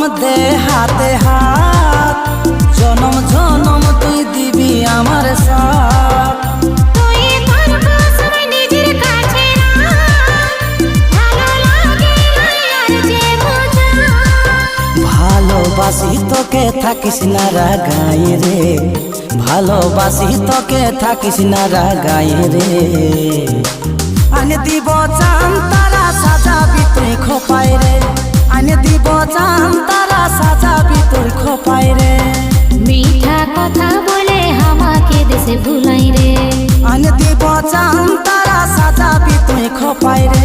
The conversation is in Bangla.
জনম দে হাতে হাত, জনম জনম তুই দিবি আমার সাথ। তুই তোর কসম নিজের কাছে ভালো লাগে আর যে বোঝা। ভালোবাসি তোকে থাকিস না রাগাই রে, ভালোবাসি তোকে থাকিস না রাগাই রে। আনে দিব চান তারা সাজাবি তুই খোপায় রে, আনে দিব চান তারা সাজাবি তুই খোপায় রে। মিঠা কথা বলে আমাকে দেশে ভুলাই রে, আনে দিব চান তারা সাজাবি তুই খোপায় রে।